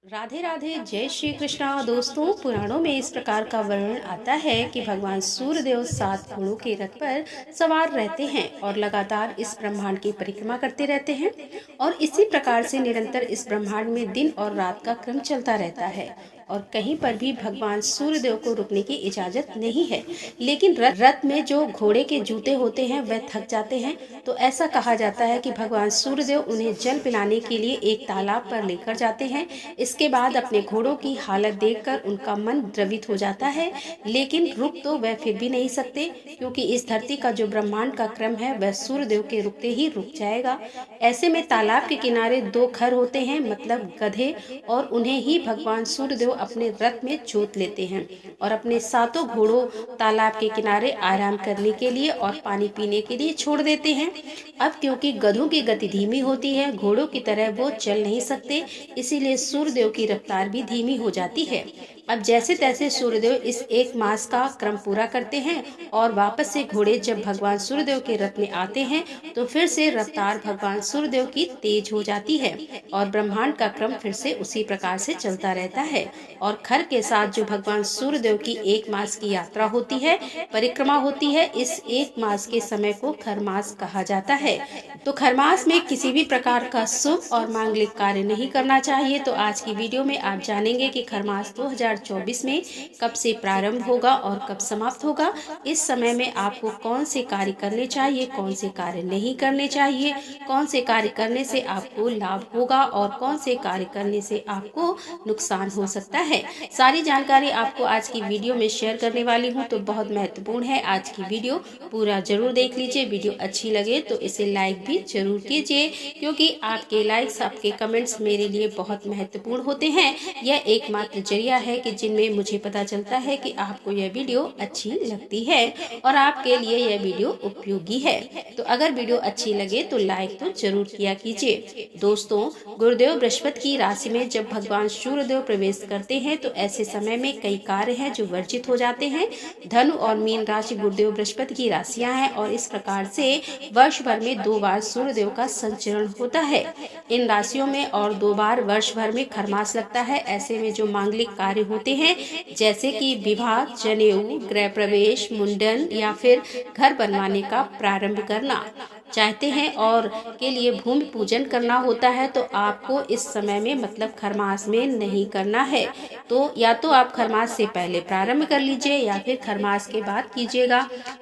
राधे राधे, जय श्री कृष्णा। दोस्तों, पुराणों में इस प्रकार का वर्णन आता है कि भगवान सूर्यदेव 7 घोड़ों के रथ पर सवार रहते हैं और लगातार इस ब्रह्मांड की परिक्रमा करते रहते हैं। और इसी प्रकार से निरंतर इस ब्रह्मांड में दिन और रात का क्रम चलता रहता है और कहीं पर भी भगवान सूर्यदेव को रुकने की इजाजत नहीं है। लेकिन रथ में जो घोड़े के जूते होते हैं वह थक जाते हैं, तो ऐसा कहा जाता है कि भगवान सूर्यदेव उन्हें जल पिलाने के लिए एक तालाब पर लेकर जाते हैं। इसके बाद अपने घोड़ों की हालत देखकर उनका मन द्रवित हो जाता है, लेकिन रुक तो वह फिर भी नहीं सकते, क्योंकि इस धरती का जो ब्रह्मांड का क्रम है वह सूर्यदेव के रुकते ही रुक जाएगा। ऐसे में तालाब के किनारे 2 खर होते हैं, मतलब गधे, और उन्हें ही भगवान सूर्यदेव अपने रथ में जोत लेते हैं और अपने 7 घोड़ों तालाब के किनारे आराम करने के लिए और पानी पीने के लिए छोड़ देते हैं। अब क्योंकि गधों की गति धीमी होती है, घोड़ों की तरह वो चल नहीं सकते, इसीलिए सूर्यदेव की रफ्तार भी धीमी हो जाती है। अब जैसे तैसे सूर्यदेव इस 1 मास का क्रम पूरा करते हैं और वापस से घोड़े जब भगवान सूर्यदेव के रथ में आते हैं तो फिर से रफ्तार भगवान सूर्यदेव की तेज हो जाती है और ब्रह्मांड का क्रम फिर से उसी प्रकार से चलता रहता है। और खर के साथ जो भगवान सूर्यदेव की 1 मास की यात्रा होती है, परिक्रमा होती है, इस 1 मास के समय को खरमास कहा जाता है। तो खरमास में किसी भी प्रकार का शुभ और मांगलिक कार्य नहीं करना चाहिए। तो आज की वीडियो में आप जानेंगे कि खरमास 2024 में कब से प्रारंभ होगा और कब समाप्त होगा। इस समय में आपको कौन से कार्य करने चाहिए, कौन से कार्य नहीं करने चाहिए, कौन से कार्य करने से आपको लाभ होगा और कौन से कार्य करने से आपको नुकसान हो सकता है। सारी जानकारी आपको आज की वीडियो में शेयर करने वाली हूँ, तो बहुत महत्वपूर्ण है। आज की वीडियो पूरा जरूर देख लीजिए। वीडियो अच्छी लगे तो इसे लाइक भी जरूर कीजिए, क्योंकि आपके लाइक्स, आपके कमेंट्स मेरे लिए बहुत महत्वपूर्ण होते हैं। यह एकमात्र जरिया है कि जिनमें मुझे पता चलता है कि आपको यह वीडियो अच्छी लगती है और आपके लिए यह वीडियो उपयोगी है। तो अगर वीडियो अच्छी लगे तो लाइक तो जरूर किया कीजिए। दोस्तों, गुरुदेव बृहस्पति की राशि में जब भगवान सूर्यदेव प्रवेश करते हैं तो ऐसे समय में कई कार्य हैं जो वर्जित हो जाते हैं। धनु और मीन राशि गुरुदेव बृहस्पति की राशियां हैं और इस प्रकार से वर्ष भर में 2 बार सूर्यदेव का संचरण होता है। इन राशियों में और 2 बार वर्ष भर में खरमास लगता है। ऐसे में जो मांगलिक कार्य होते हैं, जैसे कि विवाह, जनेऊ, गृह प्रवेश, मुंडन या फिर घर बनवाने का प्रारंभ करना चाहते हैं और के लिए भूमि पूजन करना होता है, तो आपको इस समय में मतलब खरमास में नहीं करना है। तो या तो आप खरमास से पहले प्रारंभ कर लीजिए या फिर खरमास के बाद कीजिएगा।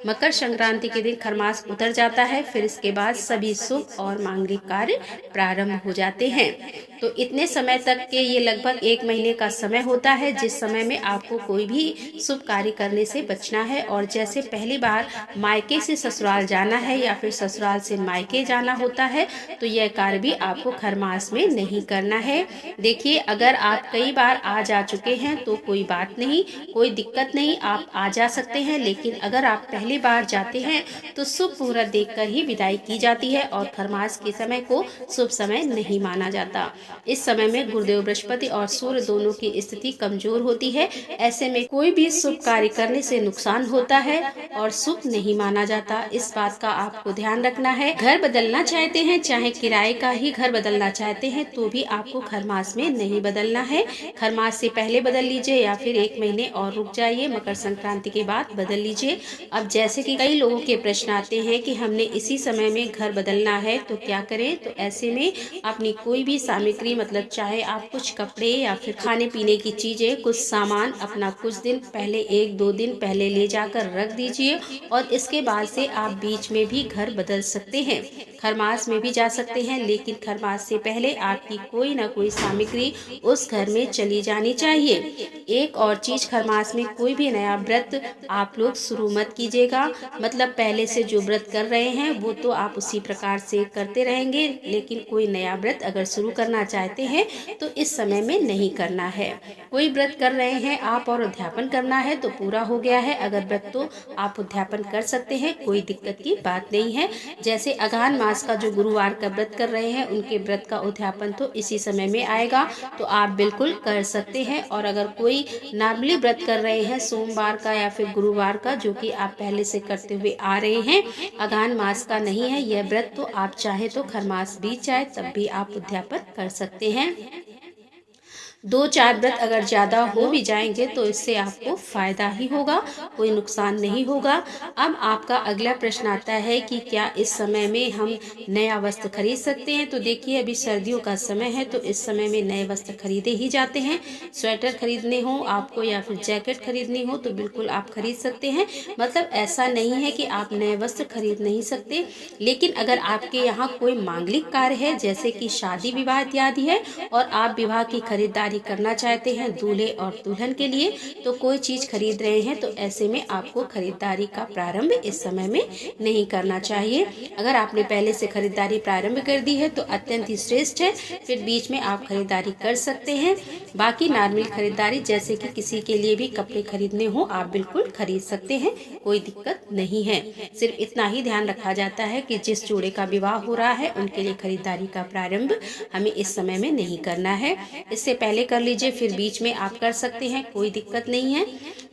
मकर संक्रांति के दिन खरमास उतर जाता है, फिर इसके बाद सभी शुभ और मांगलिक कार्य प्रारंभ हो जाते हैं। तो इतने समय तक के ये लगभग 1 महीने का समय होता है, जिस समय में आपको कोई भी शुभ कार्य करने से बचना है। और जैसे पहली बार मायके से ससुराल जाना है या फिर ससुराल से मायके जाना होता है, तो यह कार्य भी आपको खरमास में नहीं करना है। देखिए, अगर आप कई बार आ जा चुके हैं तो कोई बात नहीं, कोई दिक्कत नहीं, आप आ जा सकते हैं। लेकिन अगर आप पहली बार जाते हैं तो शुभ मुहूर्त देखकर ही विदाई की जाती है और खरमास के समय को शुभ समय नहीं माना जाता। इस समय में गुरुदेव बृहस्पति और सूर्य दोनों की स्थिति कमजोर होती है। ऐसे में कोई भी शुभ कार्य करने से नुकसान होता है और शुभ नहीं माना जाता। इस बात का आपको ध्यान रखना है। घर बदलना चाहते हैं, चाहे किराए का ही घर बदलना चाहते हैं, तो भी आपको खरमास में नहीं बदलना है। खरमास से पहले बदल लीजिए या फिर 1 महीने और रुक जाइए, मकर संक्रांति के बाद बदल लीजिए। अब जैसे कि कई लोगों के प्रश्न आते हैं कि हमने इसी समय में घर बदलना है तो क्या करें, तो ऐसे में अपनी कोई भी सामग्री, मतलब चाहे आप कुछ कपड़े या फिर खाने पीने की चीजें, कुछ सामान अपना कुछ दिन पहले, 1-2 दिन पहले ले जाकर रख दीजिए और इसके बाद से आप बीच में भी घर बदल सकते हैं। खरमास में भी जा सकते हैं, लेकिन खरमास से पहले आपकी कोई ना कोई सामग्री उस घर में चली जानी चाहिए। एक और चीज, खरमास में कोई भी नया व्रत आप लोग शुरू मत कीजिएगा। मतलब पहले से जो व्रत कर रहे हैं वो तो आप उसी प्रकार से करते रहेंगे, लेकिन कोई नया व्रत अगर शुरू करना चाहते हैं तो इस समय में नहीं करना है। कोई व्रत कर रहे हैं आप और उद्यापन करना है तो पूरा हो गया है, अगर व्रत तो आप उद्यापन कर सकते हैं, कोई दिक्कत की बात नहीं है। जैसे अगहन मास का जो गुरुवार का व्रत कर रहे हैं, उनके व्रत का उद्यापन तो इसी समय में आएगा, तो आप बिल्कुल कर सकते हैं। और अगर कोई नॉर्मली व्रत कर रहे हैं सोमवार का या फिर गुरुवार का, जो कि आप पहले से करते हुए आ रहे हैं, अगहन मास का नहीं है यह व्रत, तो आप चाहे तो खरमास बीत जाए तब भी आप उद्यापन कर सकते हैं। 2-4 व्रत अगर ज़्यादा हो भी जाएंगे तो इससे आपको फ़ायदा ही होगा, कोई नुकसान नहीं होगा। अब आपका अगला प्रश्न आता है कि क्या इस समय में हम नया वस्त्र खरीद सकते हैं? तो देखिए, अभी सर्दियों का समय है तो इस समय में नए वस्त्र खरीदे ही जाते हैं। स्वेटर खरीदने हो आपको या फिर जैकेट खरीदनी हो तो बिल्कुल आप खरीद सकते हैं। मतलब ऐसा नहीं है कि आप नए वस्त्र खरीद नहीं सकते। लेकिन अगर आपके यहाँ कोई मांगलिक कार्य है, जैसे कि शादी विवाह इत्यादि है, और आप विवाह की खरीदारी करना चाहते हैं दूल्हे और दुल्हन के लिए, तो कोई चीज खरीद रहे हैं, तो ऐसे में आपको खरीदारी का प्रारंभ इस समय में नहीं करना चाहिए। अगर आपने पहले से खरीदारी प्रारंभ कर दी है तो अत्यंत ही श्रेष्ठ है, फिर बीच में आप खरीदारी कर सकते हैं। बाकी नॉर्मल खरीदारी, जैसे कि किसी के लिए भी कपड़े खरीदने हो, आप बिल्कुल खरीद सकते हैं, कोई दिक्कत नहीं है। सिर्फ इतना ही ध्यान रखा जाता है कि जिस जोड़े का विवाह हो रहा है उनके लिए खरीदारी का प्रारंभ हमें इस समय में नहीं करना है। इससे पहले कर लीजिए, फिर बीच में आप कर सकते हैं, कोई दिक्कत नहीं है।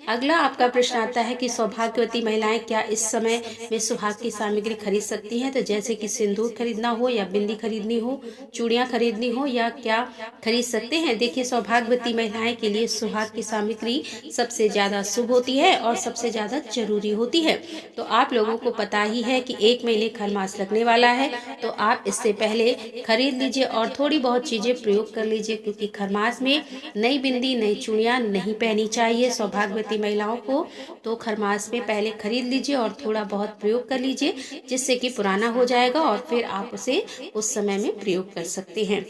अगला आपका प्रश्न आता है कि सौभाग्यवती महिलाएं क्या इस समय में सुहाग की सामग्री खरीद सकती हैं? तो जैसे कि सिंदूर खरीदना हो या बिंदी खरीदनी हो, चूड़ियां खरीदनी हो, या क्या खरीद सकते हैं? देखिए, सौभाग्यवती महिलाएं के लिए सुहाग की सामग्री सबसे ज्यादा शुभ होती है और सबसे ज्यादा जरूरी होती है। तो आप लोगों को पता ही है कि 1 महीने खरमास लगने वाला है, तो आप इससे पहले खरीद लीजिए और थोड़ी बहुत चीजें प्रयोग कर लीजिए, क्योंकि खरमास में नई बिंदी, नई चूड़ियां नहीं पहनी चाहिए सौभाग्यवती महिलाओं को। तो खरमास में पहले खरीद लीजिए और थोड़ा बहुत प्रयोग कर लीजिए, जिससे कि पुराना हो जाएगा और फिर आप उसे उस समय में प्रयोग कर सकते हैं।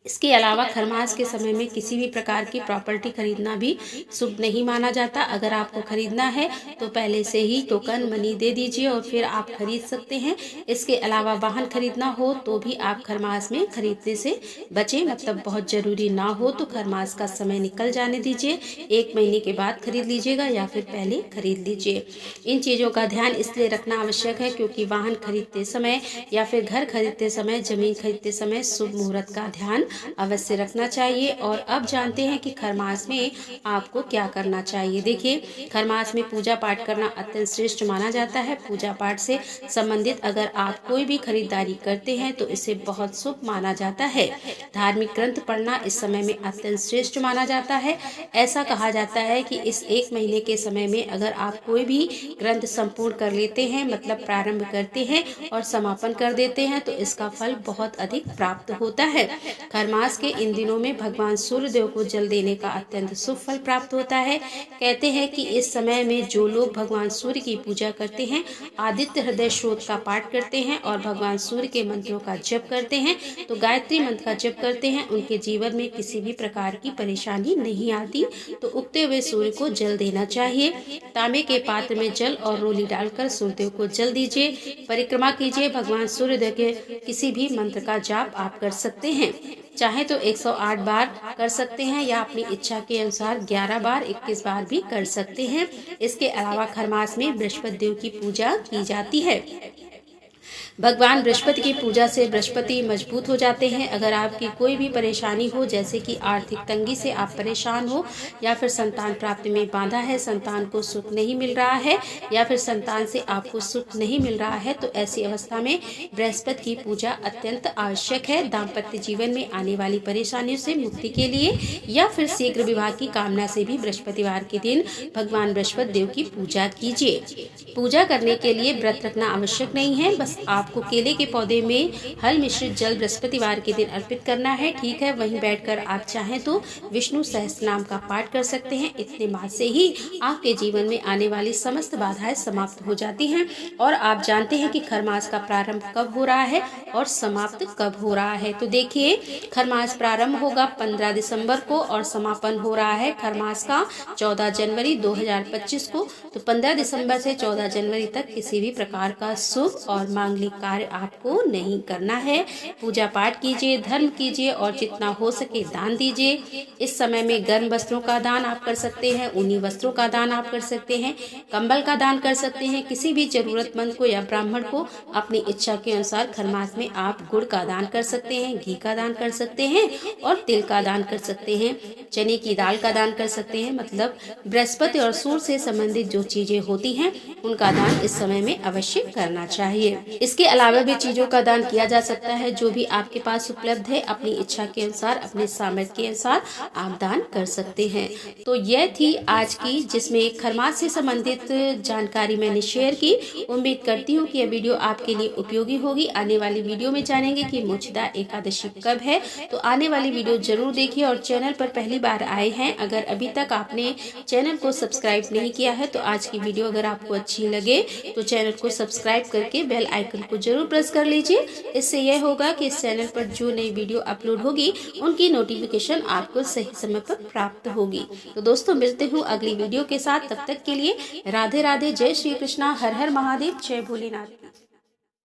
इसके अलावा खरमास के समय में किसी भी प्रकार की प्रॉपर्टी खरीदना भी शुभ नहीं माना जाता। अगर आपको खरीदना है तो पहले से ही टोकन मनी दे दीजिए और फिर आप खरीद सकते हैं। इसके अलावा वाहन खरीदना हो तो भी आप खरमास में खरीदने से बचें, मतलब बहुत जरूरी ना हो तो खरमास का समय निकल जाने दीजिए। 1 महीने के बाद खरीद लीजिएगा या फिर पहले खरीद लीजिए। इन चीज़ों का ध्यान इसलिए रखना आवश्यक है क्योंकि वाहन खरीदते समय या फिर घर खरीदते समय, जमीन खरीदते समय शुभ मुहूर्त का ध्यान अवश्य रखना चाहिए। और अब जानते हैं कि खरमास में आपको क्या करना चाहिए। देखिए, खरमास में पूजा पाठ करना अत्यंत श्रेष्ठ माना जाता है। पूजा पाठ से संबंधित अगर आप कोई भी खरीदारी करते हैं तो इसे बहुत शुभ माना जाता है। धार्मिक ग्रंथ पढ़ना इस समय में अत्यंत श्रेष्ठ माना जाता है। ऐसा कहा जाता है कि इस 1 महीने के समय में अगर आप कोई भी ग्रंथ संपूर्ण कर लेते हैं, मतलब प्रारंभ करते हैं और समापन कर देते हैं, तो इसका फल बहुत अधिक प्राप्त होता है। खरमास के इन दिनों में भगवान सूर्यदेव को जल देने का अत्यंत शुभ फल प्राप्त होता है। कहते हैं कि इस समय में जो लोग भगवान सूर्य की पूजा करते हैं, आदित्य हृदय स्रोत का पाठ करते हैं और भगवान सूर्य के मंत्रों का जप करते हैं, तो गायत्री मंत्र का जप करते हैं, उनके जीवन में किसी भी प्रकार की परेशानी नहीं आती। तो उगते हुए सूर्य को जल देना चाहिए। तांबे के पात्र में जल और रोली डालकर सूर्यदेव को जल दीजिए। परिक्रमा कीजिए। भगवान सूर्यदेव के किसी भी मंत्र का जाप आप कर सकते हैं। चाहे तो 108 बार कर सकते हैं या अपनी इच्छा के अनुसार 11 बार, 21 बार भी कर सकते हैं। इसके अलावा खरमास में बृहस्पति देव की पूजा की जाती है। भगवान बृहस्पति की पूजा से बृहस्पति मजबूत हो जाते हैं। अगर आपकी कोई भी परेशानी हो, जैसे कि आर्थिक तंगी से आप परेशान हो या फिर संतान प्राप्ति में बाधा है, संतान को सुख नहीं मिल रहा है या फिर संतान से आपको सुख नहीं मिल रहा है, तो ऐसी अवस्था में बृहस्पति की पूजा अत्यंत आवश्यक है। दाम्पत्य जीवन में आने वाली परेशानियों से मुक्ति के लिए या फिर शीघ्र विवाह की कामना से भी बृहस्पतिवार के दिन भगवान बृहस्पति देव की पूजा कीजिए। पूजा करने के लिए व्रत रखना आवश्यक नहीं है, बस आपको केले के पौधे में हल मिश्रित जल बृहस्पतिवार के दिन अर्पित करना है। ठीक है, वहीं बैठकर आप चाहें तो विष्णु सहस्त्रनाम का पाठ कर सकते हैं। इतने मास से ही आपके जीवन में आने वाली समस्त बाधाएं समाप्त हो जाती हैं। और आप जानते हैं कि खरमास का प्रारंभ कब हो रहा है और समाप्त कब हो रहा है। तो देखिए, खरमास प्रारंभ होगा 15 दिसंबर को और समापन हो रहा है खरमास का 14 जनवरी 2025 को। तो 15 दिसंबर से 14 जनवरी तक किसी भी प्रकार का शुभ और मांगलिक कार्य आपको नहीं करना है। पूजा पाठ कीजिए, धर्म कीजिए और जितना हो सके दान दीजिए। इस समय में गर्म वस्त्रों का दान आप कर सकते हैं, ऊनी वस्त्रों का दान आप कर सकते हैं, कंबल का दान कर सकते हैं। किसी भी जरूरतमंद को या ब्राह्मण को अपनी इच्छा के अनुसार खरमास में आप गुड़ का दान कर सकते हैं, घी का दान कर सकते हैं और तिल का दान कर सकते हैं। चने की दाल का दान कर सकते हैं। मतलब बृहस्पति और सूर्य से संबंधित जो चीजें होती हैं उनका दान इस समय में अवश्य करना चाहिए। इसके अलावा भी चीजों का दान किया जा सकता है। जो भी आपके पास उपलब्ध है अपनी इच्छा के अनुसार, अपने सामर्थ्य के अनुसार आप दान कर सकते हैं। तो यह थी आज की, जिसमें खरमास से संबंधित जानकारी मैंने शेयर की। उम्मीद करती हूँ कि यह वीडियो आपके लिए उपयोगी होगी। आने वाली वीडियो में जानेंगे कि मोक्षदा एकादशी कब है, तो आने वाली वीडियो जरूर देखिए। और चैनल पर पहली बार आए हैं, अगर अभी तक आपने चैनल को सब्सक्राइब नहीं किया है तो आज की वीडियो अगर आपको अच्छी लगे तो चैनल को सब्सक्राइब करके बेल आइकन को जरूर प्रेस कर लीजिए। इससे यह होगा कि इस चैनल पर जो नई वीडियो अपलोड होगी उनकी नोटिफिकेशन आपको सही समय पर प्राप्त होगी। तो दोस्तों मिलते हूँ अगली वीडियो के साथ, तब तक के लिए राधे राधे, जय श्री कृष्णा, हर हर महादेव, जय भोलेनाथ।